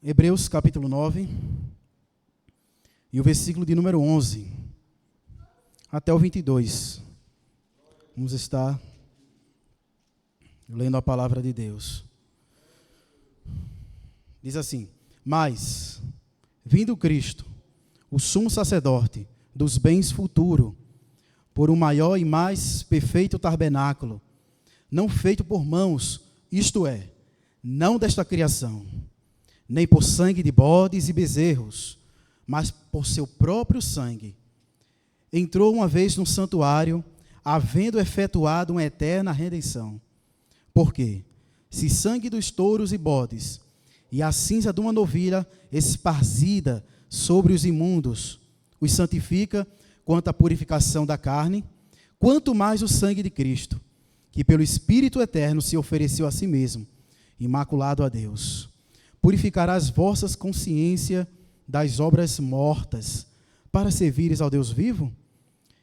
Hebreus capítulo 9, e o versículo de número 11, até o 22. Vamos estar lendo a palavra de Deus. Diz assim: Mas, vindo Cristo, o sumo sacerdote dos bens futuro, por um maior e mais perfeito tabernáculo, não feito por mãos, isto é, não desta criação, nem por sangue de bodes e bezerros, mas por seu próprio sangue, entrou uma vez no santuário, havendo efetuado uma eterna redenção. Porque, se sangue dos touros e bodes, e a cinza de uma novilha esparzida sobre os imundos, os santifica quanto à purificação da carne, quanto mais o sangue de Cristo, que pelo Espírito eterno se ofereceu a si mesmo, imaculado a Deus, purificará as vossas consciências das obras mortas, para servires ao Deus vivo?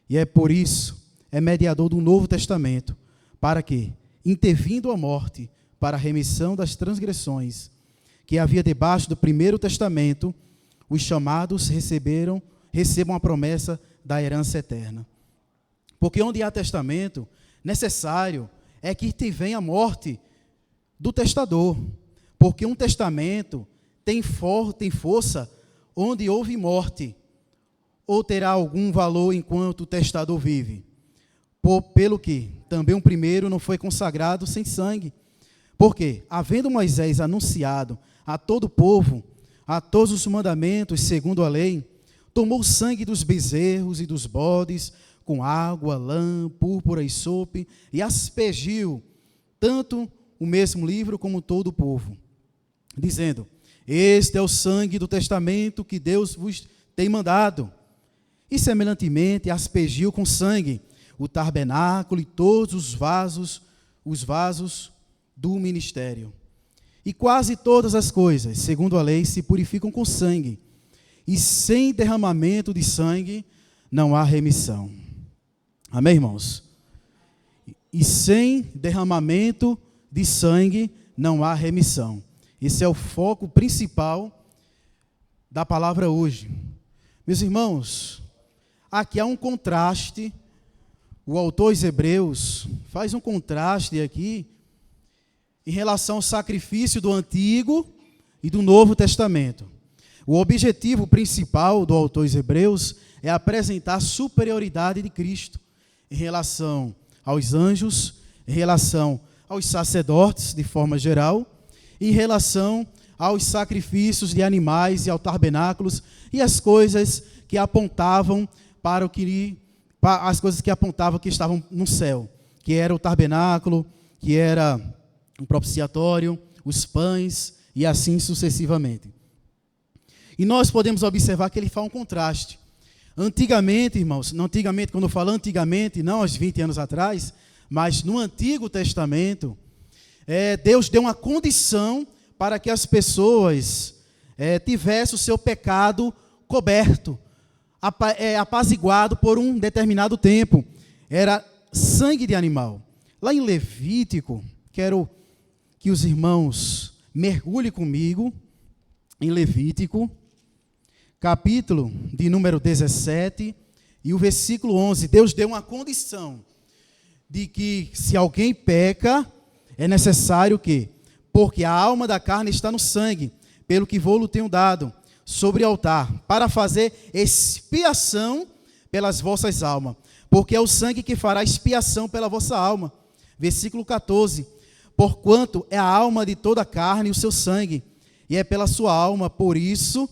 E é por isso, é mediador do Novo Testamento, para que, intervindo a morte para a remissão das transgressões, que havia debaixo do primeiro testamento, os chamados recebam a promessa da herança eterna. Porque onde há testamento, necessário é que venha a morte do testador. Porque um testamento tem força onde houve morte, ou terá algum valor enquanto o testador vive. Pelo que também o primeiro não foi consagrado sem sangue. Porque, havendo Moisés anunciado a todo o povo, a todos os mandamentos segundo a lei, tomou o sangue dos bezerros e dos bodes, com água, lã, púrpura e sope, e aspergiu tanto o mesmo livro como todo o povo, dizendo: Este é o sangue do testamento que Deus vos tem mandado. E semelhantemente aspergiu com sangue o tabernáculo e todos os vasos do ministério. E quase todas as coisas, segundo a lei, se purificam com sangue, e sem derramamento de sangue não há remissão. Amém, irmãos? E sem derramamento de sangue não há remissão. Esse é o foco principal da palavra hoje. Meus irmãos, aqui há um contraste. O autor aos Hebreus faz um contraste aqui em relação ao sacrifício do Antigo e do Novo Testamento. O objetivo principal do autor aos Hebreus é apresentar a superioridade de Cristo em relação aos anjos, em relação aos sacerdotes de forma geral, em relação aos sacrifícios de animais e aos tabernáculos e as coisas que apontavam as coisas que apontavam que estavam no céu, que era o tabernáculo, que era o propiciatório, os pães e assim sucessivamente. E nós podemos observar que ele faz um contraste. Antigamente, irmãos, quando eu falo antigamente, não aos 20 anos atrás, mas no Antigo Testamento, Deus deu uma condição para que as pessoas tivessem o seu pecado coberto, apaziguado por um determinado tempo. Era sangue de animal. Lá em Levítico, quero que os irmãos mergulhem comigo em Levítico, capítulo de número 17, e o versículo 11. Deus deu uma condição de que se alguém peca, é necessário que, porque a alma da carne está no sangue, pelo que vou-lo tenho dado, sobre o altar, para fazer expiação pelas vossas almas, porque é o sangue que fará expiação pela vossa alma. Versículo 14, porquanto é a alma de toda a carne o seu sangue, e é pela sua alma, por isso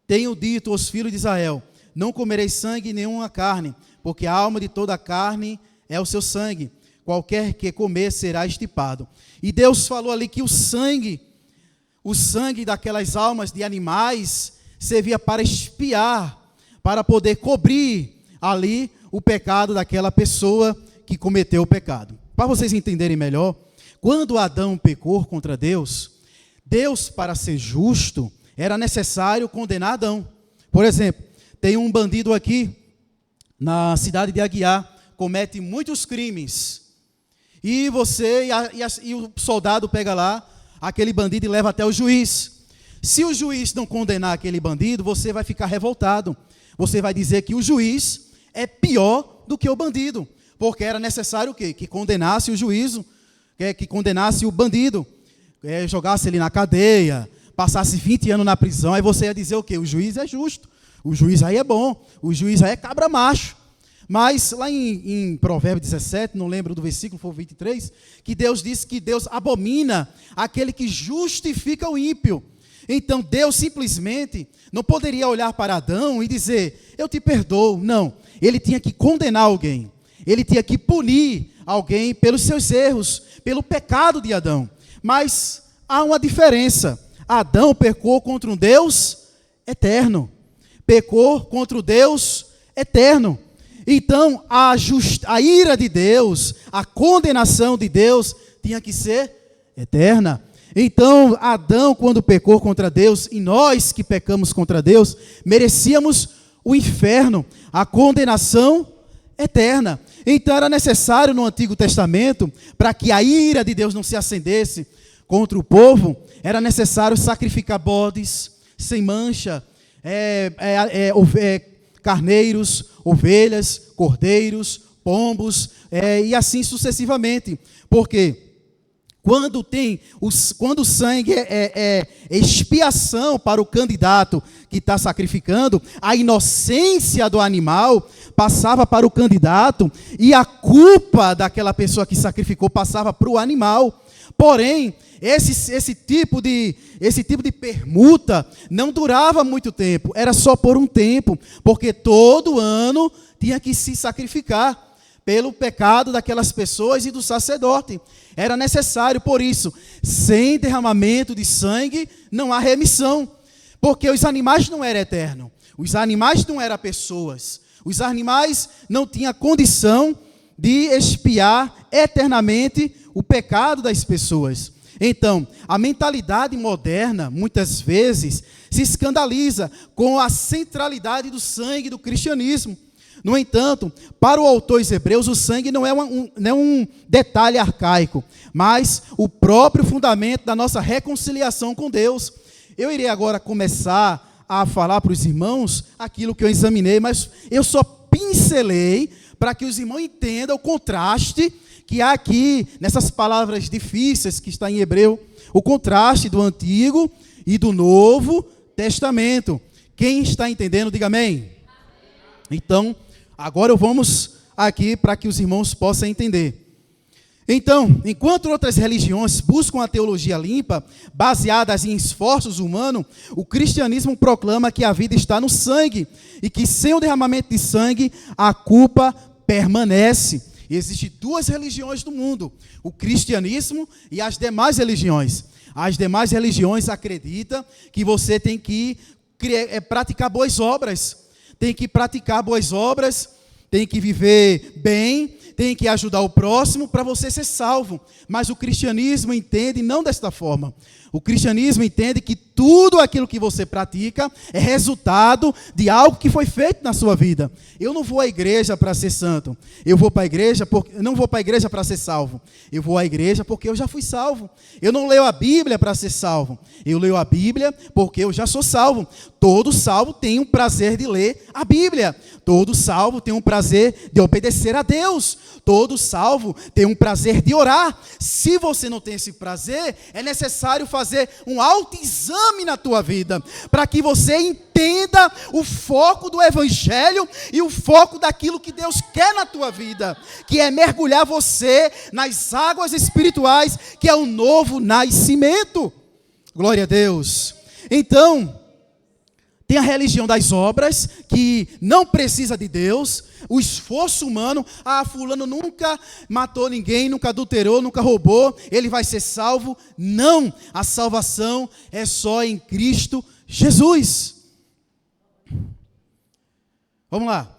tenho dito aos filhos de Israel: não comereis sangue nenhuma carne, porque a alma de toda a carne é o seu sangue, qualquer que comer será estipado. E Deus falou ali que o sangue daquelas almas de animais servia para expiar, para poder cobrir ali o pecado daquela pessoa que cometeu o pecado. Para vocês entenderem melhor, quando Adão pecou contra Deus, para ser justo, era necessário condenar Adão. Por exemplo, tem um bandido aqui na cidade de Aguiar, comete muitos crimes, e o soldado pega lá aquele bandido e leva até o juiz. Se o juiz não condenar aquele bandido, você vai ficar revoltado. Você vai dizer que o juiz é pior do que o bandido, porque era necessário o quê? Que condenasse o juízo, que condenasse o bandido, jogasse ele na cadeia, passasse 20 anos na prisão. Aí você ia dizer o quê? O juiz é justo, o juiz aí é bom, o juiz aí é cabra macho. Mas lá em Provérbios 17, não lembro do versículo, foi o 23, que Deus disse que Deus abomina aquele que justifica o ímpio. Então Deus simplesmente não poderia olhar para Adão e dizer, eu te perdoo. Não, ele tinha que condenar alguém, ele tinha que punir alguém pelos seus erros, pelo pecado de Adão. Mas há uma diferença. Adão pecou contra um Deus eterno, pecou contra o Deus eterno. Então, a ira de Deus, a condenação de Deus tinha que ser eterna. Então, Adão, quando pecou contra Deus, e nós que pecamos contra Deus, merecíamos o inferno, a condenação eterna. Então, era necessário no Antigo Testamento, para que a ira de Deus não se acendesse contra o povo, era necessário sacrificar bodes sem mancha, carneiros, ovelhas, cordeiros, pombos, e assim sucessivamente. Porque quando o sangue é expiação para o candidato que está sacrificando, a inocência do animal passava para o candidato e a culpa daquela pessoa que sacrificou passava para o animal. Porém, esse tipo de permuta não durava muito tempo, era só por um tempo, porque todo ano tinha que se sacrificar pelo pecado daquelas pessoas e do sacerdote. Era necessário, por isso, sem derramamento de sangue não há remissão, porque os animais não eram eternos, os animais não eram pessoas, os animais não tinham condição de expiar eternamente o pecado das pessoas. Então, a mentalidade moderna, muitas vezes, se escandaliza com a centralidade do sangue do cristianismo. No entanto, para o autor dos Hebreus, o sangue não é um detalhe arcaico, mas o próprio fundamento da nossa reconciliação com Deus. Eu irei agora começar a falar para os irmãos aquilo que eu examinei, mas eu só pincelei para que os irmãos entendam o contraste que há aqui, nessas palavras difíceis que está em Hebreu, o contraste do Antigo e do Novo Testamento. Quem está entendendo, diga amém. Então, agora vamos aqui para que os irmãos possam entender. Então, enquanto outras religiões buscam a teologia limpa, baseadas em esforços humanos, o cristianismo proclama que a vida está no sangue e que sem o derramamento de sangue, a culpa permanece. Existem duas religiões no mundo, o cristianismo e as demais religiões. As demais religiões acreditam que você tem que praticar boas obras, tem que praticar boas obras, tem que viver bem, tem que ajudar o próximo para você ser salvo. Mas o cristianismo entende não desta forma. O cristianismo entende que tudo aquilo que você pratica é resultado de algo que foi feito na sua vida. Eu não vou à igreja para ser santo. Eu vou para a igreja não vou para a igreja para ser salvo. Eu vou à igreja porque eu já fui salvo. Eu não leio a Bíblia para ser salvo. Eu leio a Bíblia porque eu já sou salvo. Todo salvo tem um prazer de ler a Bíblia. Todo salvo tem um prazer de obedecer a Deus. Todo salvo tem um prazer de orar. Se você não tem esse prazer, é necessário fazer um autoexame na tua vida, para que você entenda o foco do Evangelho e o foco daquilo que Deus quer na tua vida, que é mergulhar você nas águas espirituais, que é o novo nascimento. Glória a Deus. Então, tem a religião das obras, que não precisa de Deus, o esforço humano. Fulano nunca matou ninguém, nunca adulterou, nunca roubou, ele vai ser salvo. Não, a salvação é só em Cristo Jesus. Vamos lá.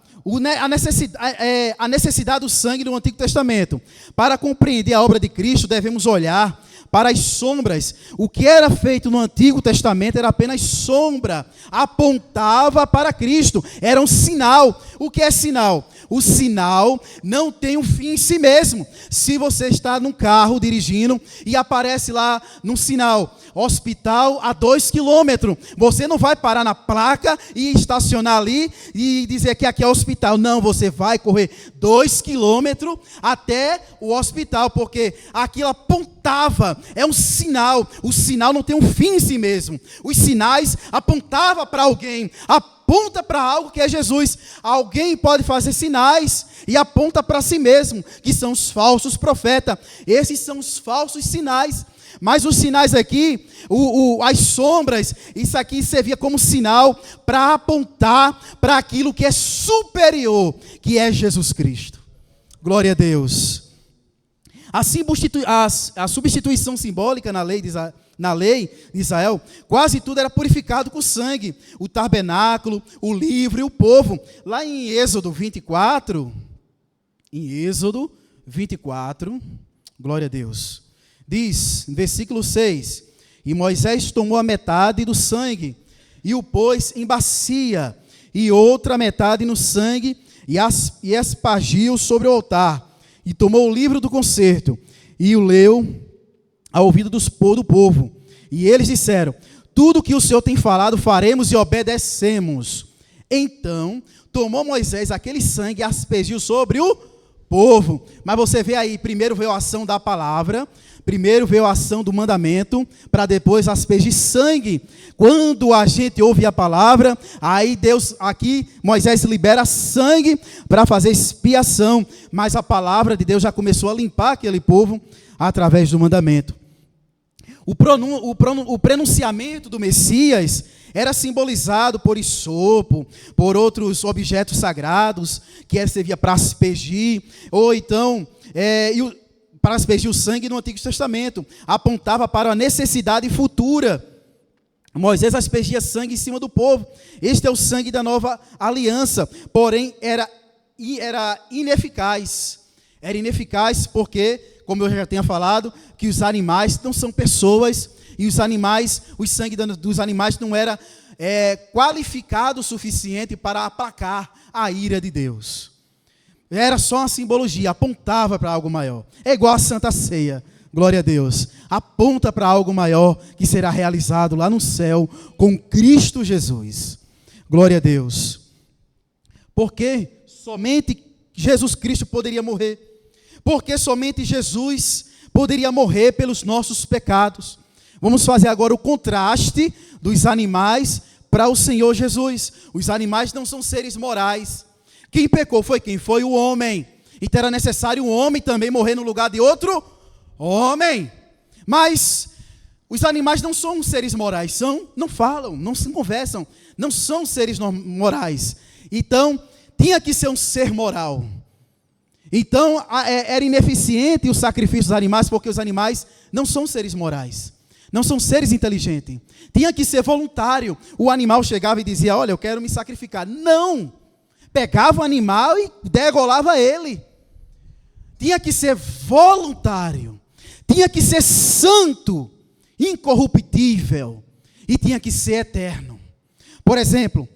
A necessidade do sangue do Antigo Testamento. Para compreender a obra de Cristo, devemos olhar para as sombras. O que era feito no Antigo Testamento era apenas sombra, apontava para Cristo, era um sinal. O que é sinal? o sinal não tem um fim em si mesmo. Se você está num carro dirigindo e aparece lá no sinal, hospital a 2 quilômetros, você não vai parar na placa e estacionar ali e dizer que aqui é o hospital. Não, você vai correr 2 quilômetros até o hospital, porque aquilo apontava, é um sinal. O sinal não tem um fim em si mesmo. Os sinais apontavam para alguém, aponta para algo que é Jesus. Alguém pode fazer sinais e aponta para si mesmo, que são os falsos profetas. Esses são os falsos sinais. Mas os sinais aqui, as sombras, isso aqui servia como sinal para apontar para aquilo que é superior, que é Jesus Cristo. Glória a Deus. Assim, a substituição simbólica na lei de Israel, quase tudo era purificado com sangue. O tabernáculo, o livro e o povo. Lá em Êxodo 24, glória a Deus. Diz, no versículo 6, e Moisés tomou a metade do sangue, e o pôs em bacia, e outra metade no sangue, e espargiu sobre o altar, e tomou o livro do concerto, e o leu ao ouvido do povo. E eles disseram, tudo que o Senhor tem falado, faremos e obedecemos. Então, tomou Moisés aquele sangue e aspergiu sobre o povo. Mas você vê aí, primeiro veio a ação da palavra, primeiro veio a ação do mandamento, para depois aspergir sangue. Quando a gente ouve a palavra, aí Moisés libera sangue para fazer expiação, mas a palavra de Deus já começou a limpar aquele povo através do mandamento. O pronunciamento do Messias era simbolizado por isopo, por outros objetos sagrados, que servia para aspergir, ou então, para aspergir o sangue no Antigo Testamento, apontava para a necessidade futura. Moisés aspergia sangue em cima do povo. Este é o sangue da nova aliança, porém era ineficaz. Era ineficaz porque, como eu já tinha falado, que os animais não são pessoas, e o sangue dos animais não era qualificado o suficiente para aplacar a ira de Deus. Era só uma simbologia, apontava para algo maior. É igual a Santa Ceia, glória a Deus. Aponta para algo maior que será realizado lá no céu com Cristo Jesus. Glória a Deus. Porque somente Jesus Cristo poderia morrer. Porque somente Jesus poderia morrer pelos nossos pecados. Vamos fazer agora o contraste dos animais para o Senhor Jesus. Os animais não são seres morais. Quem pecou foi quem? Foi o homem. Então era necessário um homem também morrer no lugar de outro homem. Mas os animais não são seres morais, não falam, não se conversam, não são seres morais. Então, tinha que ser um ser moral. Então, era ineficiente o sacrifício dos animais, porque os animais não são seres morais, não são seres inteligentes. Tinha que ser voluntário. O animal chegava e dizia, olha, eu quero me sacrificar. Não! Pegava o animal e degolava ele. Tinha que ser voluntário. Tinha que ser santo, incorruptível, e tinha que ser eterno. Por exemplo,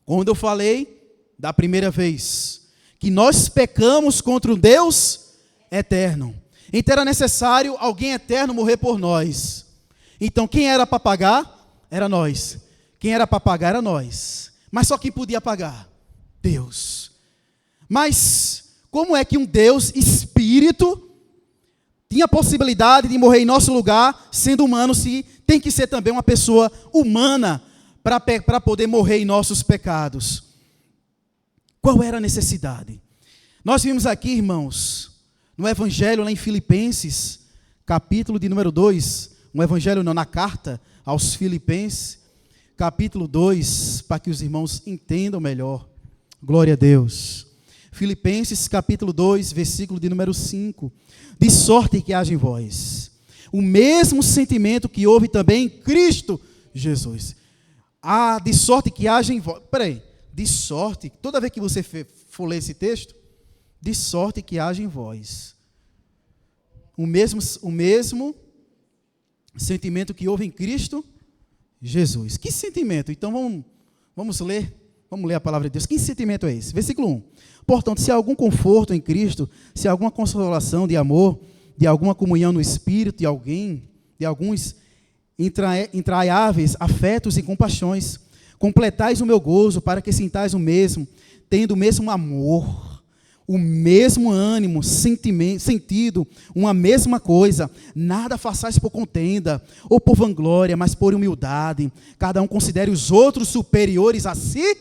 quando eu falei da primeira vez que nós pecamos contra um Deus eterno, então era necessário alguém eterno morrer por nós. Então quem era para pagar? Era nós. Quem era para pagar era nós. Mas só quem podia pagar? Deus. Mas como é que um Deus espírito tinha a possibilidade de morrer em nosso lugar, sendo humano, se tem que ser também uma pessoa humana para poder morrer em nossos pecados? Qual era a necessidade? Nós vimos aqui, irmãos, no Evangelho lá em Filipenses, capítulo de número 2, no Evangelho não, na carta aos Filipenses, capítulo 2, para que os irmãos entendam melhor. Glória a Deus. Filipenses capítulo 2, versículo de número 5. De sorte que haja em vós o mesmo sentimento que houve também em Cristo Jesus. De sorte que haja em vós. Peraí, de sorte, toda vez que você for ler esse texto, de sorte que haja em vós o mesmo sentimento que houve em Cristo Jesus. Que sentimento? Então vamos ler Vamos ler a palavra de Deus. Que sentimento é esse? Versículo 1. Portanto, se há algum conforto em Cristo, se há alguma consolação de amor, de alguma comunhão no Espírito, de alguns entraiáveis afetos e compaixões, completais o meu gozo, para que sintais o mesmo, tendo o mesmo amor, o mesmo ânimo, sentido, uma mesma coisa. Nada façais por contenda ou por vanglória, mas por humildade. Cada um considere os outros superiores a si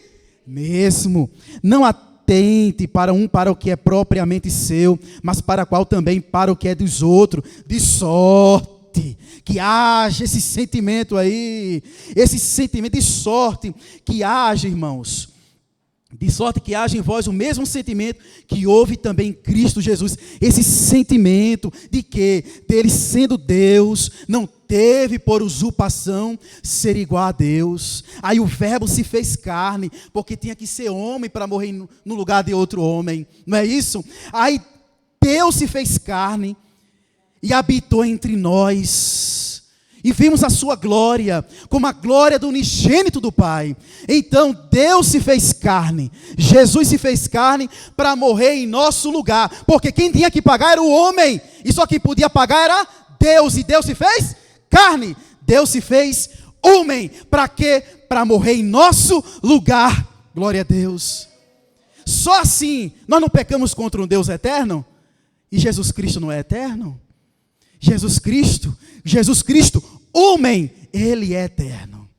mesmo. Não atente para o que é propriamente seu, mas para qual também para o que é dos outros, de sorte que haja esse sentimento aí, esse sentimento de sorte que haja, irmãos, de sorte que haja em vós o mesmo sentimento que houve também em Cristo Jesus, esse sentimento de que, dele sendo Deus, não teve por usurpação ser igual a Deus. Aí o verbo se fez carne, porque tinha que ser homem para morrer no lugar de outro homem, não é isso? Aí Deus se fez carne e habitou entre nós, e vimos a sua glória, como a glória do unigênito do Pai. Então Deus se fez carne, Jesus se fez carne para morrer em nosso lugar, porque quem tinha que pagar era o homem, e só quem podia pagar era Deus, e Deus se fez carne, Deus se fez homem, para quê? Para morrer em nosso lugar, glória a Deus. Só assim, nós não pecamos contra um Deus eterno, e Jesus Cristo não é eterno? Jesus Cristo, homem, Ele é eterno.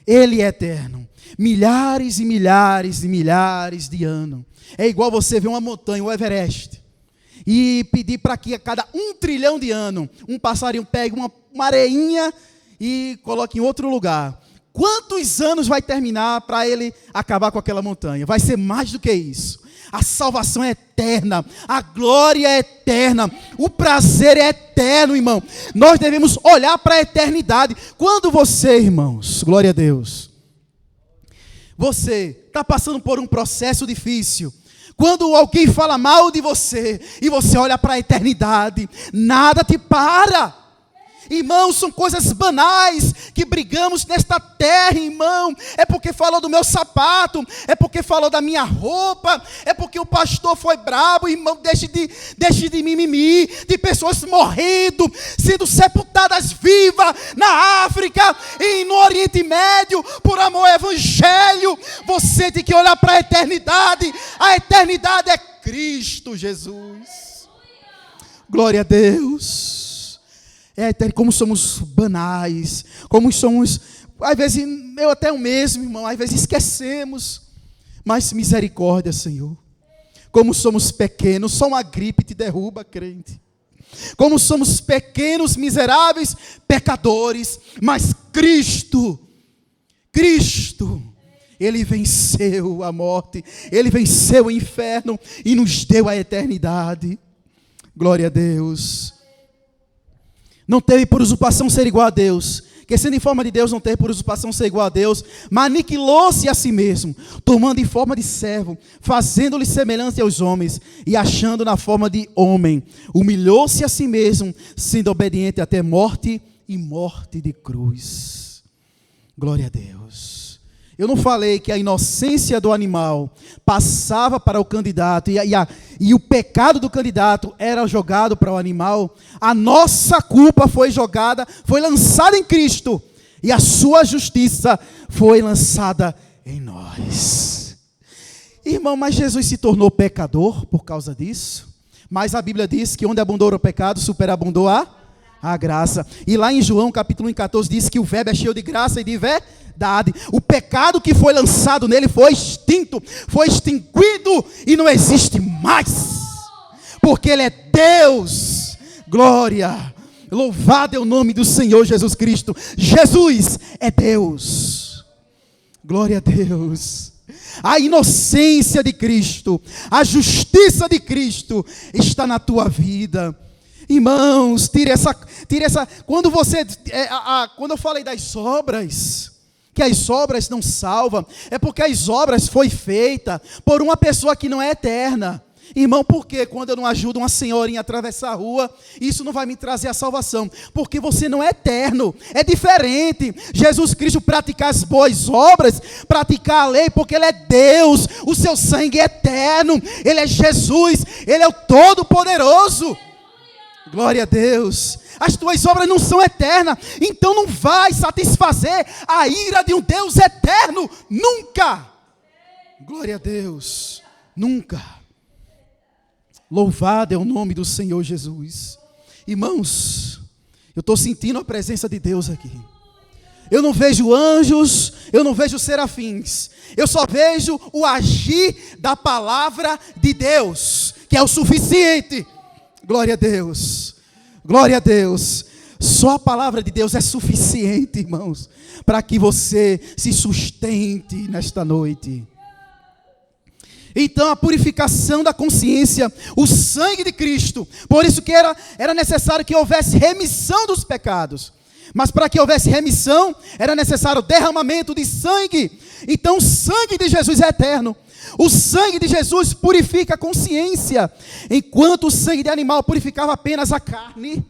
Ele é eterno. Milhares e milhares e milhares de anos. É igual você ver uma montanha, o Everest, e pedir para que a cada 1 trilhão de anos, um passarinho pegue uma areinha e coloque em outro lugar. Quantos anos vai terminar para ele acabar com aquela montanha? Vai ser mais do que isso. A salvação é eterna, a glória é eterna, o prazer é eterno, irmão. Nós devemos olhar para a eternidade. Quando você, irmãos, glória a Deus, você está passando por um processo difícil, quando alguém fala mal de você, e você olha para a eternidade, nada te para. Irmãos, são coisas banais que brigamos nesta terra, irmão. É porque falou do meu sapato, é porque falou da minha roupa, é porque o pastor foi brabo, irmão. Deixe de mimimi, de pessoas morrendo, sendo sepultadas vivas na África e no Oriente Médio, por amor ao Evangelho. Você tem que olhar para a eternidade é Cristo Jesus. Glória a Deus. Como somos banais, como somos, às vezes, eu até o mesmo, irmão, às vezes esquecemos, mas misericórdia, Senhor. Como somos pequenos, só uma gripe te derruba, crente. Como somos pequenos, miseráveis, pecadores, mas Cristo, Ele venceu a morte, Ele venceu o inferno e nos deu a eternidade. Glória a Deus. Não teve por usurpação ser igual a Deus, que sendo em forma de Deus não teve por usurpação ser igual a Deus, mas aniquilou-se a si mesmo, tomando em forma de servo, fazendo-lhe semelhante aos homens, e achando na forma de homem, humilhou-se a si mesmo, sendo obediente até morte e morte de cruz. Glória a Deus. Eu não falei que a inocência do animal passava para o candidato e o pecado do candidato era jogado para o animal. A nossa culpa foi lançada em Cristo e a sua justiça foi lançada em nós. Irmão, mas Jesus se tornou pecador por causa disso. Mas a Bíblia diz que onde abundou o pecado, superabundou a graça. E lá em João capítulo 14 diz que o verbo é cheio de graça e de verdade. O pecado que foi lançado nele foi extinto, foi extinguido e não existe mais, porque Ele é Deus. Glória, louvado é o nome do Senhor Jesus Cristo. Jesus é Deus. Glória a Deus. A inocência de Cristo, a justiça de Cristo está na tua vida. Irmãos, tire essa. Quando eu falei das obras, que as obras não salvam, é porque as obras foi feita por uma pessoa que não é eterna. Irmão, por que quando eu não ajudo uma senhorinha a atravessar a rua, isso não vai me trazer a salvação? Porque você não é eterno, é diferente. Jesus Cristo praticar as boas obras, praticar a lei, porque Ele é Deus, o seu sangue é eterno, Ele é Jesus, Ele é o Todo-Poderoso. Glória a Deus. As tuas obras não são eternas, então não vai satisfazer a ira de um Deus eterno, nunca. Glória a Deus, nunca. Louvado é o nome do Senhor Jesus. Irmãos, eu estou sentindo a presença de Deus aqui. Eu não vejo anjos, eu não vejo serafins, eu só vejo o agir da palavra de Deus, que é o suficiente. Glória a Deus, glória a Deus. Só a palavra de Deus é suficiente, irmãos, para que você se sustente nesta noite. Então a purificação da consciência, o sangue de Cristo, por isso que era necessário que houvesse remissão dos pecados. Mas para que houvesse remissão, era necessário o derramamento de sangue. Então o sangue de Jesus é eterno. O sangue de Jesus purifica a consciência, enquanto o sangue de animal purificava apenas a carne.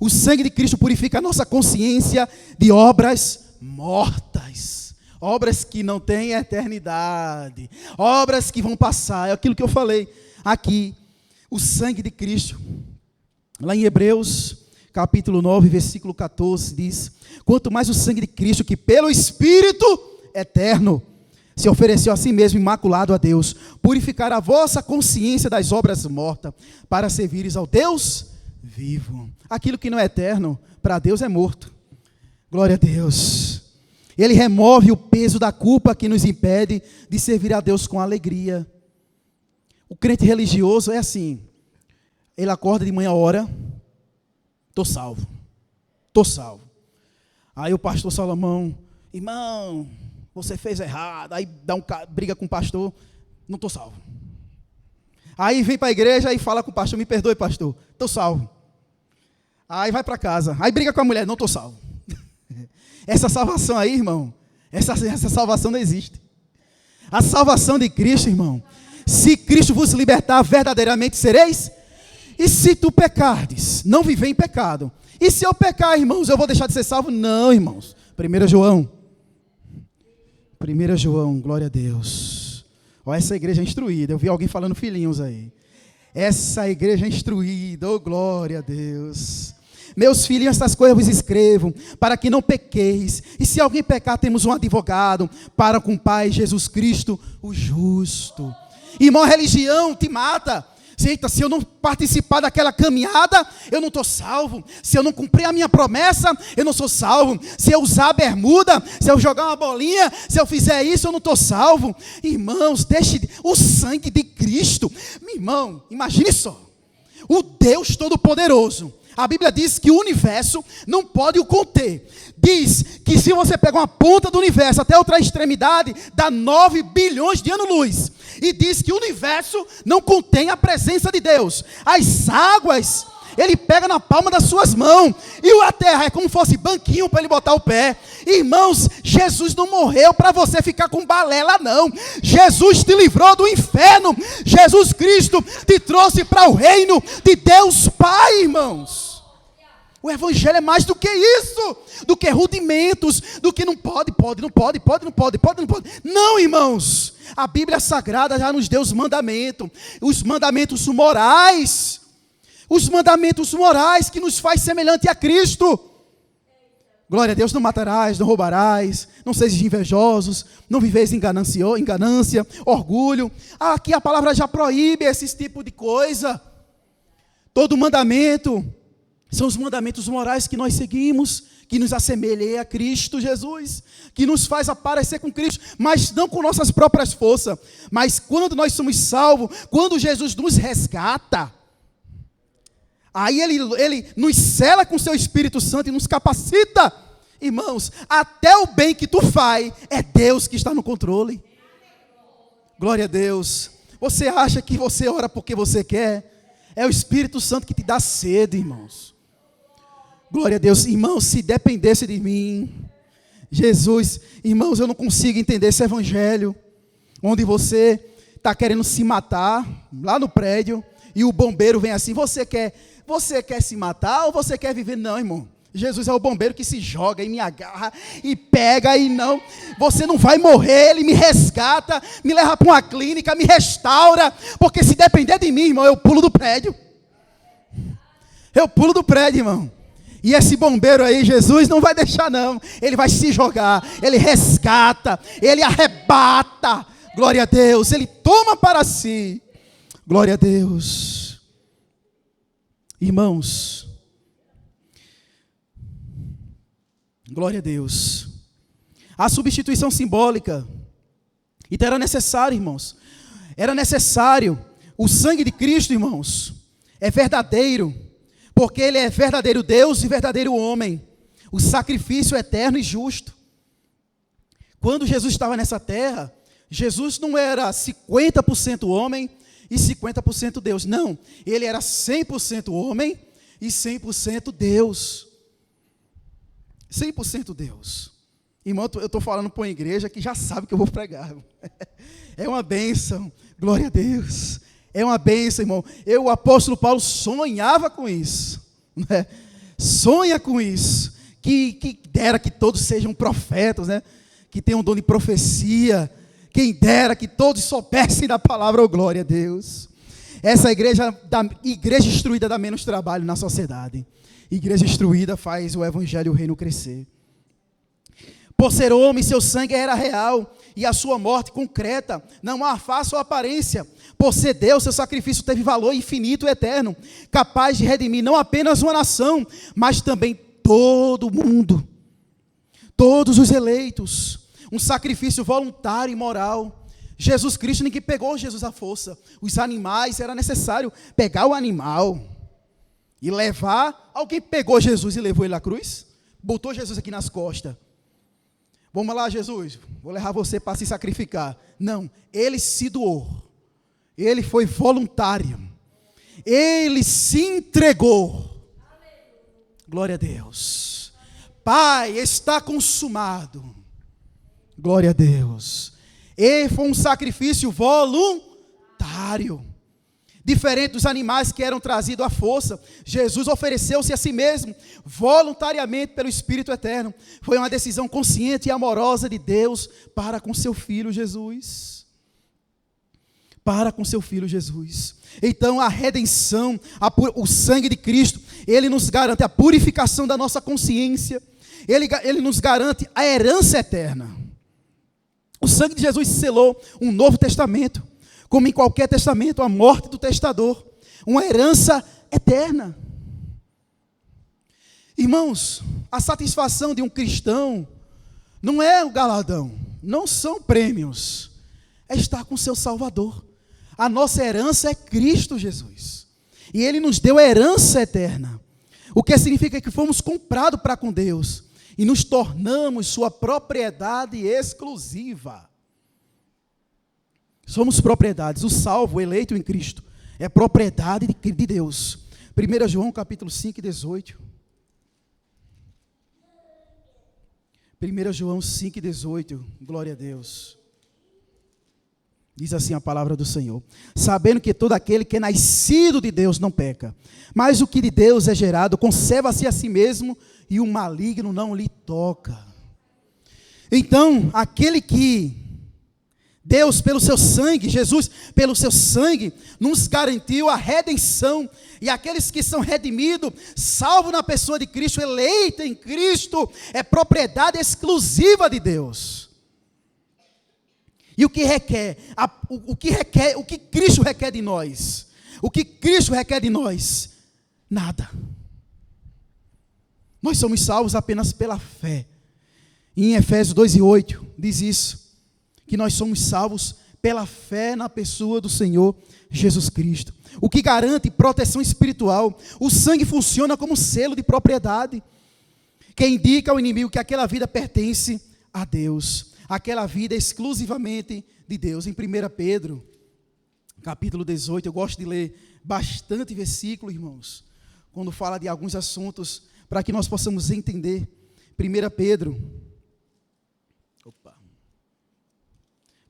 O sangue de Cristo purifica a nossa consciência de obras mortas, obras que não têm eternidade, obras que vão passar. É aquilo que eu falei aqui. O sangue de Cristo, lá em Hebreus capítulo 9, versículo 14, diz: quanto mais o sangue de Cristo, que pelo Espírito eterno se ofereceu a si mesmo imaculado a Deus, purificar a vossa consciência das obras mortas, para servires ao Deus vivo. Aquilo que não é eterno, para Deus é morto. Glória a Deus. Ele remove o peso da culpa que nos impede de servir a Deus com alegria. O crente religioso é assim: ele acorda de manhã, ora, estou salvo, estou salvo. Aí o pastor Salomão: irmão, você fez errado. Aí briga com o pastor: não estou salvo. Aí vem para a igreja e fala com o pastor: me perdoe, pastor, estou salvo. Aí vai para casa, aí briga com a mulher: não estou salvo. Essa salvação aí, irmão, essa salvação não existe. A salvação de Cristo, irmão, se Cristo vos libertar, verdadeiramente sereis. E se tu pecardes, não viver em pecado. E se eu pecar, irmãos, eu vou deixar de ser salvo? Não, irmãos. 1 João, glória a Deus. Olha, essa igreja é instruída. Eu vi alguém falando filhinhos aí. Essa igreja é instruída, oh glória a Deus. Meus filhinhos, essas coisas vos escrevo, para que não pequeis. E se alguém pecar, temos um advogado para com o Pai, Jesus Cristo, o justo. Irmão, a religião te mata. Eita, se eu não participar daquela caminhada, eu não estou salvo. Se eu não cumprir a minha promessa, eu não sou salvo. Se eu usar a bermuda, se eu jogar uma bolinha, se eu fizer isso, eu não estou salvo. Irmãos, deixe o sangue de Cristo. Meu irmão, imagine só. O Deus Todo-Poderoso. A Bíblia diz que o universo não pode o conter. Diz que se você pegar uma ponta do universo até outra extremidade, dá 9 bilhões de anos-luz. E diz que o universo não contém a presença de Deus. As águas, Ele pega na palma das suas mãos. E a terra é como se fosse banquinho para Ele botar o pé. Irmãos, Jesus não morreu para você ficar com balela, não. Jesus te livrou do inferno. Jesus Cristo te trouxe para o reino de Deus Pai, irmãos. O evangelho é mais do que isso, do que rudimentos, do que não pode. Não, irmãos, a Bíblia Sagrada já nos deu os mandamentos morais que nos faz semelhante a Cristo. Glória a Deus: não matarás, não roubarás, não sejais invejosos, não viveis em ganância, orgulho. Aqui a palavra já proíbe esse tipo de coisa. Todo mandamento são os mandamentos morais que nós seguimos, que nos assemelhem a Cristo Jesus, que nos faz aparecer com Cristo, mas não com nossas próprias forças. Mas quando nós somos salvos, quando Jesus nos resgata, aí ele nos sela com seu Espírito Santo e nos capacita. Irmãos, até o bem que tu faz, é Deus que está no controle. Glória a Deus. Você acha que você ora porque você quer? É o Espírito Santo que te dá sede, irmãos. Glória a Deus. Irmãos, se dependesse de mim, Jesus, irmãos, eu não consigo entender esse evangelho, onde você está querendo se matar lá no prédio, e o bombeiro vem assim, você quer se matar ou você quer viver? Não, irmão. Jesus é o bombeiro que se joga e me agarra e pega e não, você não vai morrer, ele me resgata, me leva para uma clínica, me restaura, porque se depender de mim, irmão, eu pulo do prédio. Eu pulo do prédio, irmão. E esse bombeiro aí, Jesus não vai deixar não, ele vai se jogar, ele resgata, ele arrebata, glória a Deus, ele toma para si, glória a Deus. Irmãos, glória a Deus. A substituição simbólica. Então era necessário, irmãos. Era necessário. O sangue de Cristo, irmãos, é verdadeiro. Porque ele é verdadeiro Deus e verdadeiro homem. O sacrifício eterno e justo. Quando Jesus estava nessa terra, Jesus não era 50% homem e 50% Deus. Não. Ele era 100% homem e 100% Deus. 100% Deus. Irmão, eu estou falando para uma igreja que já sabe que eu vou pregar. É uma bênção. Glória a Deus. É uma bênção, irmão. O apóstolo Paulo sonhava com isso. Né? Sonha com isso. Que dera que todos sejam profetas, né? Que tenham dom de profecia. Quem dera que todos soubessem da palavra, oh, glória a Deus. Essa igreja instruída dá menos trabalho na sociedade. Igreja instruída faz o evangelho e o reino crescer. Por ser homem, seu sangue era real e a sua morte concreta, não há face ou aparência. Por ser Deus, seu sacrifício teve valor infinito e eterno, capaz de redimir não apenas uma nação, mas também todo mundo, todos os eleitos. Um sacrifício voluntário e moral. Jesus Cristo, ninguém pegou Jesus à força. Os animais, era necessário pegar o animal e levar. Alguém pegou Jesus e levou ele à cruz? Botou Jesus aqui nas costas. Vamos lá, Jesus, vou levar você para se sacrificar. Não, ele se doou. Ele foi voluntário. Ele se entregou. Glória a Deus. Pai, está consumado. Glória a Deus. E foi um sacrifício voluntário. Diferente dos animais que eram trazidos à força, Jesus ofereceu-se a si mesmo, voluntariamente pelo Espírito Eterno. Foi uma decisão consciente e amorosa de Deus para com seu Filho Jesus. Para com seu Filho Jesus. Então a redenção, o sangue de Cristo, ele nos garante a purificação da nossa consciência, ele nos garante a herança eterna. O sangue de Jesus selou um novo testamento, como em qualquer testamento, a morte do testador, uma herança eterna. Irmãos, a satisfação de um cristão não é o galardão, não são prêmios, é estar com seu Salvador. A nossa herança é Cristo Jesus, e Ele nos deu a herança eterna, o que significa que fomos comprados para com Deus, e nos tornamos sua propriedade exclusiva. Somos propriedades, o salvo, o eleito em Cristo, é propriedade de Deus. 1 João capítulo 5, 18. 1 João 5, 18, glória a Deus. Diz assim a palavra do Senhor: sabendo que todo aquele que é nascido de Deus não peca, mas o que de Deus é gerado, conserva-se a si mesmo, e o maligno não lhe toca. Então, aquele que Deus, pelo seu sangue, Jesus, pelo seu sangue, nos garantiu a redenção. E aqueles que são redimidos, salvos na pessoa de Cristo, eleito em Cristo, é propriedade exclusiva de Deus. E o que requer? O que Cristo requer de nós? O que Cristo requer de nós? Nada. Nós somos salvos apenas pela fé. E em Efésios 2:8 diz isso, que nós somos salvos pela fé na pessoa do Senhor Jesus Cristo. O que garante proteção espiritual. O sangue funciona como selo de propriedade, que indica ao inimigo que aquela vida pertence a Deus. Aquela vida é exclusivamente de Deus. Em 1 Pedro, capítulo 18, eu gosto de ler bastante versículo, irmãos, quando fala de alguns assuntos, para que nós possamos entender. 1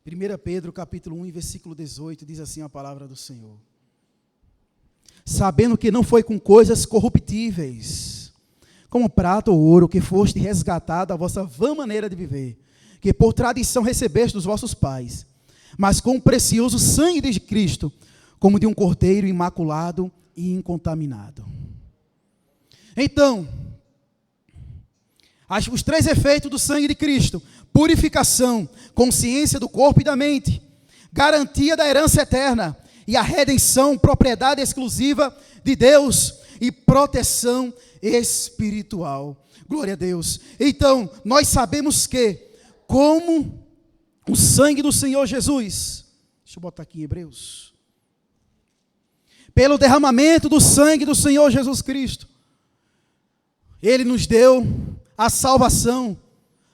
1 Pedro capítulo 1, versículo 18, diz assim a palavra do Senhor. Sabendo que não foi com coisas corruptíveis, como prata ou ouro, que foste resgatado a vossa vã maneira de viver, que por tradição recebeste dos vossos pais, mas com o precioso sangue de Cristo, como de um cordeiro imaculado e incontaminado. Então, os 3 efeitos do sangue de Cristo: purificação, consciência do corpo e da mente, garantia da herança eterna, e a redenção, propriedade exclusiva de Deus, e proteção espiritual. Glória a Deus. Então, nós sabemos que, como o sangue do Senhor Jesus, deixa eu botar aqui em Hebreus, pelo derramamento do sangue do Senhor Jesus Cristo, Ele nos deu a salvação,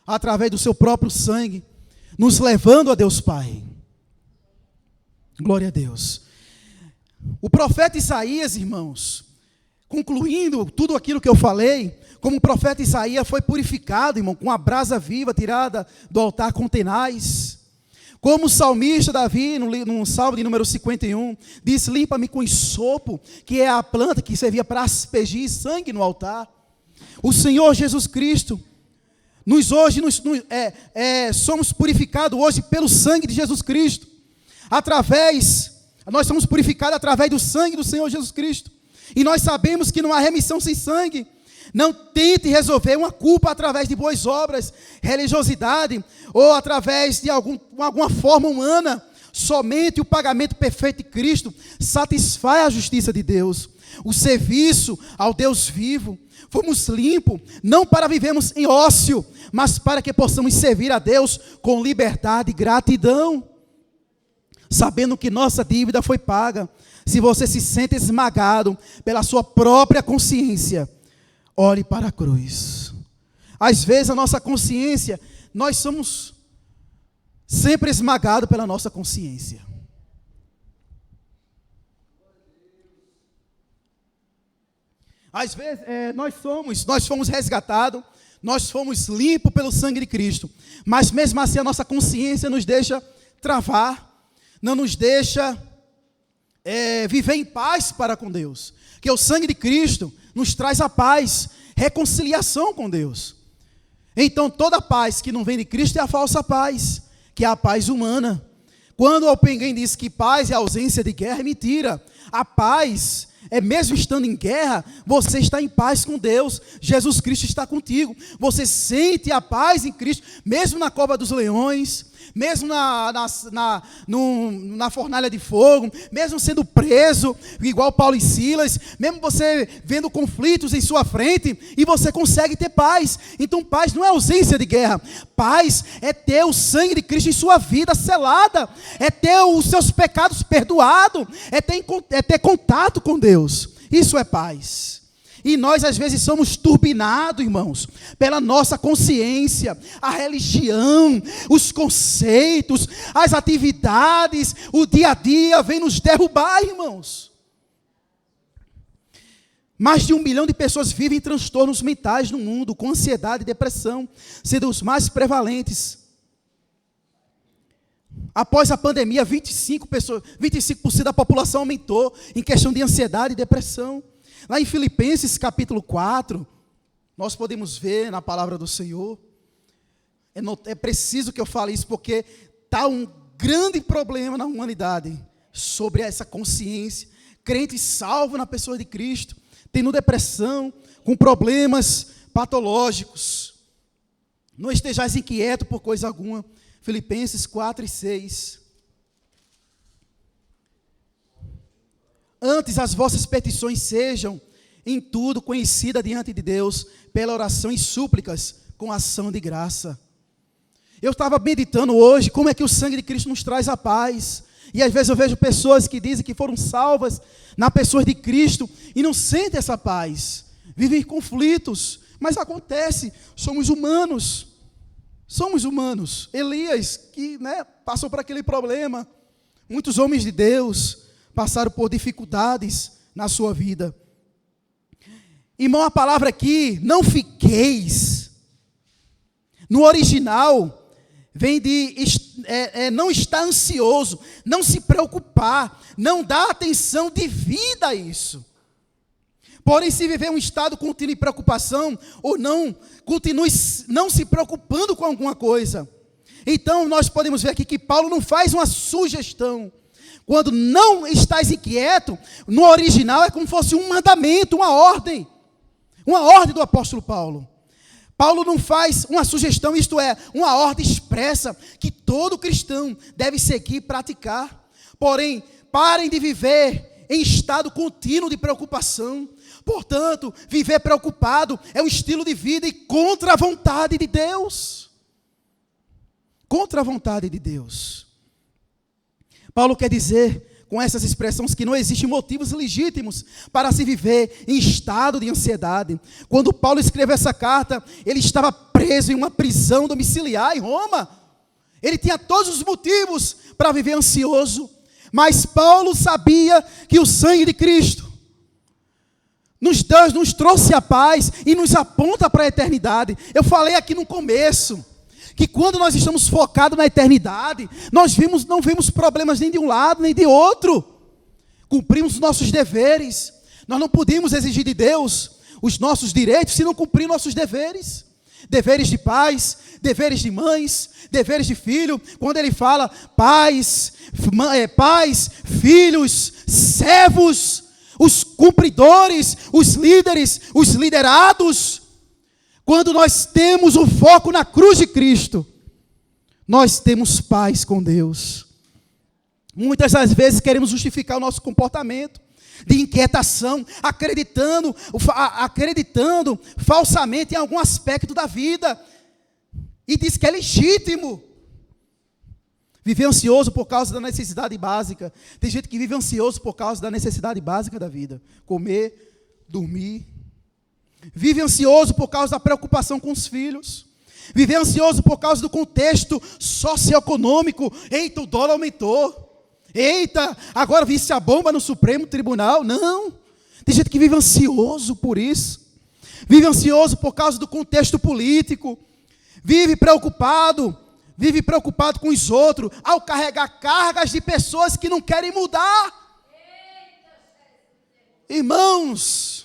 através do seu próprio sangue, nos levando a Deus Pai. Glória a Deus. O profeta Isaías, irmãos, concluindo tudo aquilo que eu falei, como o profeta Isaías foi purificado, irmão, com a brasa viva tirada do altar com tenaz. Como o salmista Davi, no salmo de número 51, diz: limpa-me com isopo, que é a planta que servia para aspergir sangue no altar. O Senhor Jesus Cristo, somos purificados hoje pelo sangue de Jesus Cristo. Nós somos purificados através do sangue do Senhor Jesus Cristo. E nós sabemos que não há remissão sem sangue. Não tente resolver uma culpa através de boas obras, religiosidade, ou através de alguma forma humana. Somente o pagamento perfeito de Cristo satisfaz a justiça de Deus. O serviço ao Deus vivo. Fomos limpos, não para vivermos em ócio, mas para que possamos servir a Deus com liberdade e gratidão, sabendo que nossa dívida foi paga. Se você se sente esmagado pela sua própria consciência, olhe para a cruz. Às vezes a nossa consciência, nós somos sempre esmagados pela nossa consciência. Às vezes nós fomos resgatados, nós fomos limpos pelo sangue de Cristo, mas mesmo assim a nossa consciência nos deixa travar, não nos deixa viver em paz para com Deus, que o sangue de Cristo nos traz a paz, reconciliação com Deus. Então toda paz que não vem de Cristo é a falsa paz, que é a paz humana. Quando alguém diz que paz é ausência de guerra, é mentira. A paz mesmo estando em guerra, você está em paz com Deus. Jesus Cristo está contigo. Você sente a paz em Cristo, mesmo na cova dos leões, mesmo na fornalha de fogo, mesmo sendo preso, igual Paulo e Silas, mesmo você vendo conflitos em sua frente, e você consegue ter paz. Então paz não é ausência de guerra. Paz é ter o sangue de Cristo em sua vida selada, é ter os seus pecados perdoados, é ter contato com Deus. Isso é paz. E nós às vezes somos turbinados, irmãos, pela nossa consciência, a religião, os conceitos, as atividades, o dia a dia vem nos derrubar, irmãos. Mais de 1 bilhão de pessoas vivem em transtornos mentais no mundo, com ansiedade e depressão, sendo os mais prevalentes. Após a pandemia, 25% da população aumentou em questão de ansiedade e depressão. Lá em Filipenses capítulo 4, nós podemos ver na palavra do Senhor. É preciso que eu fale isso, porque está um grande problema na humanidade sobre essa consciência. Crente salvo na pessoa de Cristo, tendo depressão, com problemas patológicos. Não estejais inquietos por coisa alguma. Filipenses 4 e 6. Antes as vossas petições sejam em tudo conhecidas diante de Deus, pela oração e súplicas, com ação de graça. Eu estava meditando hoje como é que o sangue de Cristo nos traz a paz. E às vezes eu vejo pessoas que dizem que foram salvas na pessoa de Cristo e não sentem essa paz. Vivem em conflitos, mas acontece, somos humanos. Somos humanos. Elias, que passou por aquele problema. Muitos homens de Deus passaram por dificuldades na sua vida. Irmão, a palavra aqui, não fiqueis, no original, vem de não estar ansioso, não se preocupar, não dar atenção devida a isso. Porém, se viver um estado contínuo de preocupação, ou não, continue não se preocupando com alguma coisa. Então, nós podemos ver aqui que Paulo não faz uma sugestão. Quando não estás inquieto, no original é como se fosse um mandamento, uma ordem do apóstolo Paulo. Paulo não faz uma sugestão, isto é, uma ordem expressa que todo cristão deve seguir e praticar. Porém, parem de viver em estado contínuo de preocupação. Portanto, viver preocupado é um estilo de vida e contra a vontade de Deus. Contra a vontade de Deus. Paulo quer dizer com essas expressões que não existem motivos legítimos para se viver em estado de ansiedade. Quando Paulo escreveu essa carta, ele estava preso em uma prisão domiciliar em Roma. Ele tinha todos os motivos para viver ansioso, mas Paulo sabia que o sangue de Cristo nos trouxe a paz e nos aponta para a eternidade. Eu falei aqui no começo que quando nós estamos focados na eternidade, nós não vemos problemas nem de um lado nem de outro. Cumprimos os nossos deveres. Nós não podemos exigir de Deus os nossos direitos se não cumprir nossos deveres. Deveres de pais, deveres de mães, deveres de filho. Quando ele fala pais, filhos, servos, os cumpridores, os líderes, os liderados. Quando nós temos o foco na cruz de Cristo, nós temos paz com Deus. Muitas das vezes queremos justificar o nosso comportamento de inquietação, acreditando falsamente em algum aspecto da vida, e diz que é legítimo viver ansioso por causa da necessidade básica. Tem gente que vive ansioso por causa da necessidade básica da vida: comer, dormir. Vive ansioso por causa da preocupação com os filhos. Vive ansioso por causa do contexto socioeconômico. Eita, o dólar aumentou. Eita, agora visse a bomba no Supremo Tribunal. Não. Tem gente que vive ansioso por isso. Vive ansioso por causa do contexto político. Vive preocupado com os outros, ao carregar cargas de pessoas que não querem mudar. Irmãos,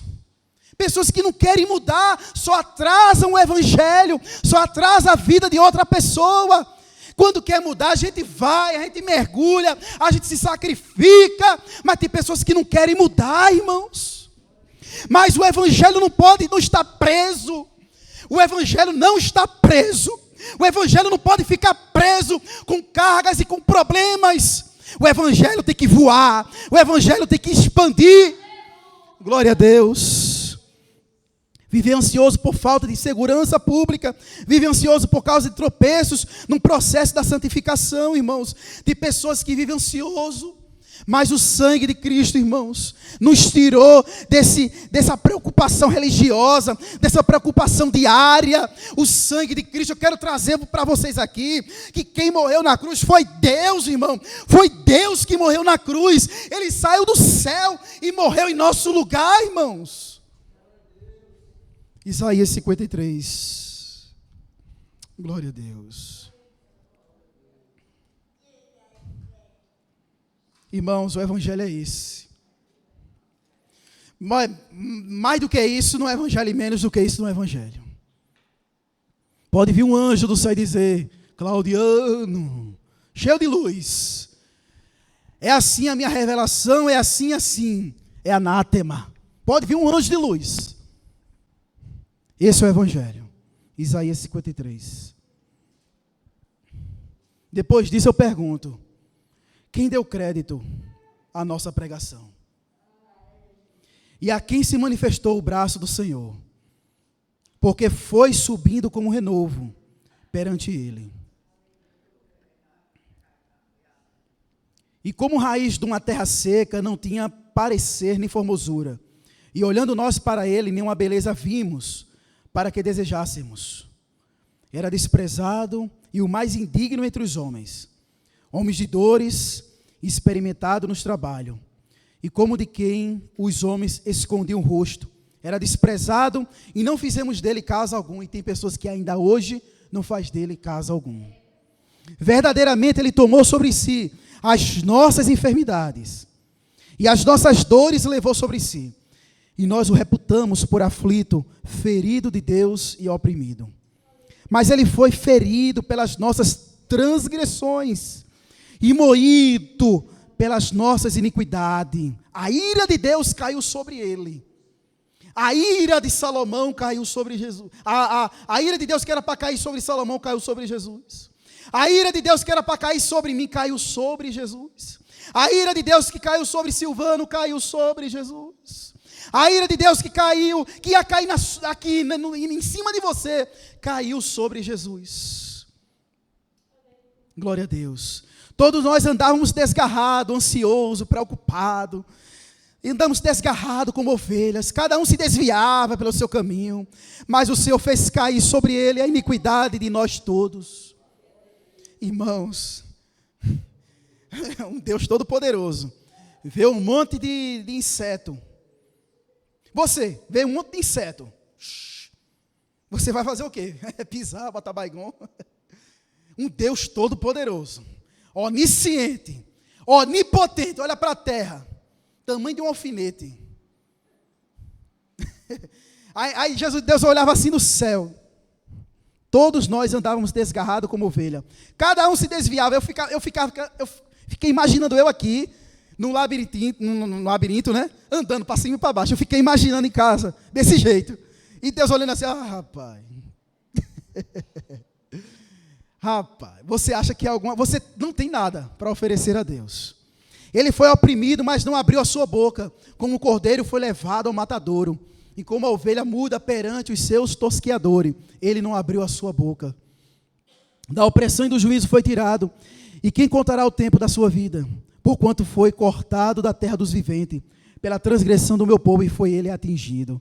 pessoas que não querem mudar, só atrasam o evangelho, só atrasam a vida de outra pessoa. Quando quer mudar, a gente vai, a gente mergulha, a gente se sacrifica, mas tem pessoas que não querem mudar, irmãos. Mas o evangelho não está preso. O evangelho não está preso. O evangelho não pode ficar preso com cargas e com problemas. O evangelho tem que voar. O evangelho tem que expandir. Glória a Deus. Viver ansioso por falta de segurança pública. Vive ansioso por causa de tropeços num processo da santificação, irmãos. De pessoas que vivem ansioso. Mas o sangue de Cristo, irmãos, nos tirou dessa preocupação religiosa, dessa preocupação diária. O sangue de Cristo, eu quero trazer para vocês aqui, que quem morreu na cruz foi Deus, irmão. Foi Deus que morreu na cruz. Ele saiu do céu e morreu em nosso lugar, irmãos. Isaías 53. Glória a Deus. Irmãos, o evangelho é esse. Mais do que isso, não é evangelho, e menos do que isso, não é evangelho. Pode vir um anjo do céu e dizer: Claudiano, cheio de luz, é assim a minha revelação, é assim, assim. É anátema. Pode vir um anjo de luz. Esse é o evangelho. Isaías 53. Depois disso eu pergunto: quem deu crédito à nossa pregação? E a quem se manifestou o braço do Senhor? Porque foi subindo como renovo perante Ele. E como raiz de uma terra seca, não tinha parecer nem formosura. E olhando nós para Ele, nenhuma beleza vimos, para que desejássemos. Era desprezado e o mais indigno entre os homens. Homens de dores, experimentado nos trabalhos, e como de quem os homens escondiam o rosto. Era desprezado e não fizemos dele caso algum. E tem pessoas que ainda hoje não faz dele caso algum. Verdadeiramente Ele tomou sobre si as nossas enfermidades e as nossas dores levou sobre si. E nós o reputamos por aflito, ferido de Deus e oprimido. Mas Ele foi ferido pelas nossas transgressões e moído pelas nossas iniquidades. A ira de Deus caiu sobre Ele. A ira de Salomão caiu sobre Jesus. A ira de Deus que era para cair sobre Salomão caiu sobre Jesus. A ira de Deus que era para cair sobre mim caiu sobre Jesus. A ira de Deus que caiu sobre Silvano caiu sobre Jesus. A ira de Deus que ia cair aqui em cima de você, caiu sobre Jesus. Glória a Deus. Todos nós andávamos desgarrados, ansiosos, preocupados. Andamos desgarrados como ovelhas. Cada um se desviava pelo seu caminho. Mas o Senhor fez cair sobre ele a iniquidade de nós todos. Irmãos, um Deus todo-poderoso vê um monte de inseto. Você vê um monte de inseto. Você vai fazer o quê? Pisar, botar baigão. Um Deus todo-poderoso, onisciente, onipotente, olha para a terra, tamanho de um alfinete. Aí Deus olhava assim no céu. Todos nós andávamos desgarrados como ovelha. Cada um se desviava. Eu fiquei imaginando eu aqui, no labirinto, né? Andando para cima e para baixo. Eu fiquei imaginando em casa, desse jeito. E Deus olhando assim, rapaz. Rapaz, você acha que você não tem nada para oferecer a Deus. Ele foi oprimido, mas não abriu a sua boca. Como o cordeiro foi levado ao matadouro. E como a ovelha muda perante os seus tosqueadores, ele não abriu a sua boca. Da opressão e do juízo foi tirado. E quem contará o tempo da sua vida? Porquanto foi cortado da terra dos viventes, pela transgressão do meu povo, e foi ele atingido.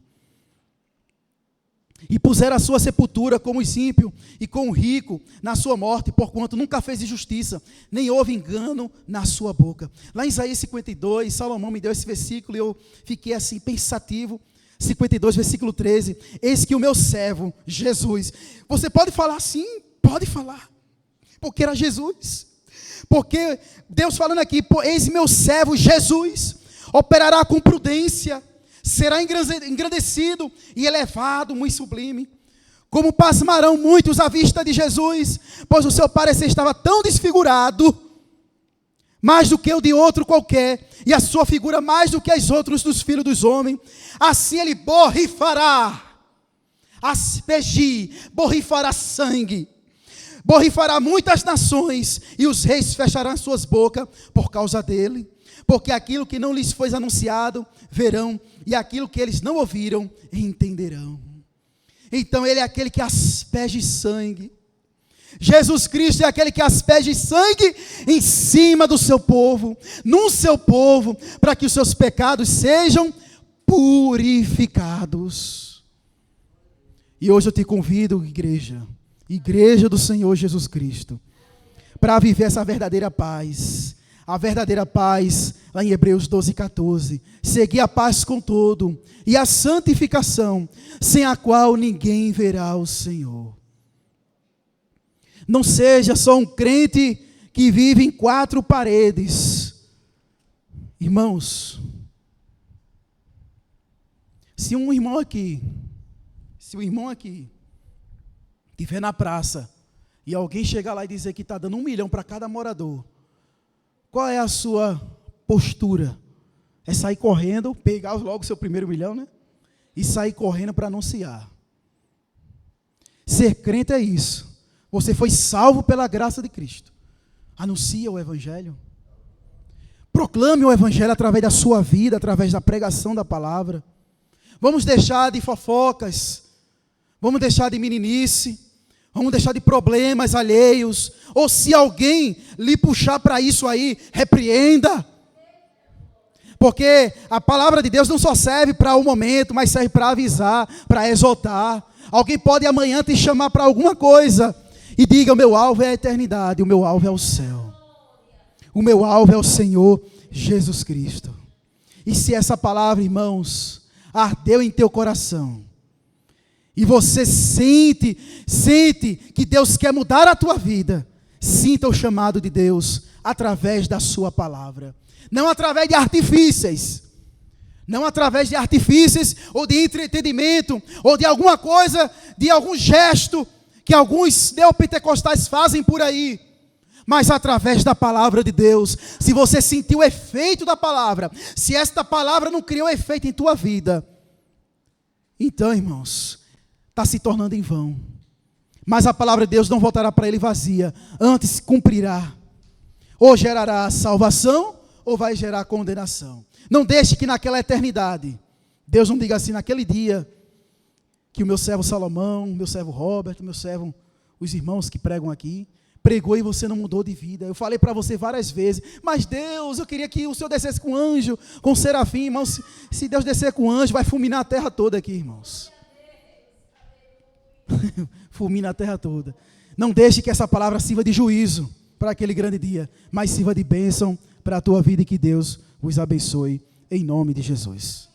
E puseram a sua sepultura como os ímpios, e com o rico na sua morte, porquanto nunca fez injustiça, nem houve engano na sua boca. Lá em Isaías 52, Salomão me deu esse versículo, e eu fiquei assim, pensativo. 52, versículo 13, eis que o meu servo, Jesus, você pode falar assim? Pode falar, porque era Jesus, porque Deus falando aqui, eis meu servo Jesus, operará com prudência, será engrandecido e elevado, muito sublime, como pasmarão muitos à vista de Jesus, pois o seu parecer estava tão desfigurado, mais do que o de outro qualquer, e a sua figura mais do que as outras dos filhos dos homens, assim ele borrifará, aspergir, borrifará sangue, borrifará muitas nações, e os reis fecharão suas bocas por causa dele, porque aquilo que não lhes foi anunciado, verão, e aquilo que eles não ouviram, entenderão. Então ele é aquele que asperge sangue. Jesus Cristo é aquele que asperge sangue em cima do seu povo, no seu povo, para que os seus pecados sejam purificados. E hoje eu te convido, igreja do Senhor Jesus Cristo, para viver essa verdadeira paz. A verdadeira paz, lá em Hebreus 12, 14, seguir a paz com todo, e a santificação, sem a qual ninguém verá o Senhor. Não seja só um crente que vive em 4 paredes. Irmãos, se o irmão aqui estiver na praça e alguém chegar lá e dizer que está dando 1 milhão para cada morador, qual é a sua postura? É sair correndo, pegar logo o seu primeiro 1 milhão, né? E sair correndo para anunciar. Ser crente é isso. Você foi salvo pela graça de Cristo. Anuncia o Evangelho. Proclame o Evangelho através da sua vida, através da pregação da palavra. Vamos deixar de fofocas. Vamos deixar de meninice. Vamos deixar de problemas alheios. Ou se alguém lhe puxar para isso aí, repreenda. Porque a palavra de Deus não só serve para o momento, mas serve para avisar, para exortar. Alguém pode amanhã te chamar para alguma coisa e diga: o meu alvo é a eternidade, o meu alvo é o céu. O meu alvo é o Senhor Jesus Cristo. E se essa palavra, irmãos, ardeu em teu coração, e você sente que Deus quer mudar a tua vida, Sinta o chamado de Deus através da sua palavra. Não através de artifícios. Não através de artifícios ou de entretenimento ou de alguma coisa, de algum gesto que alguns neopentecostais fazem por aí. Mas através da palavra de Deus. Se você sentiu o efeito da palavra, se esta palavra não criou efeito em tua vida, então, irmãos, está se tornando em vão. Mas a palavra de Deus não voltará para ele vazia, antes cumprirá. Ou gerará salvação, ou vai gerar condenação. Não deixe que naquela eternidade, Deus não diga assim, naquele dia, que o meu servo Salomão, o meu servo Robert, o meu servo, os irmãos que pregam aqui, pregou e você não mudou de vida. Eu falei para você várias vezes, mas Deus, eu queria que o Senhor descesse com anjo, com serafim, irmãos. Se Deus descer com anjo, vai fulminar a terra toda aqui, irmãos. Fulmina a terra toda. Não deixe que essa palavra sirva de juízo para aquele grande dia, mas sirva de bênção para a tua vida e que Deus os abençoe, em nome de Jesus.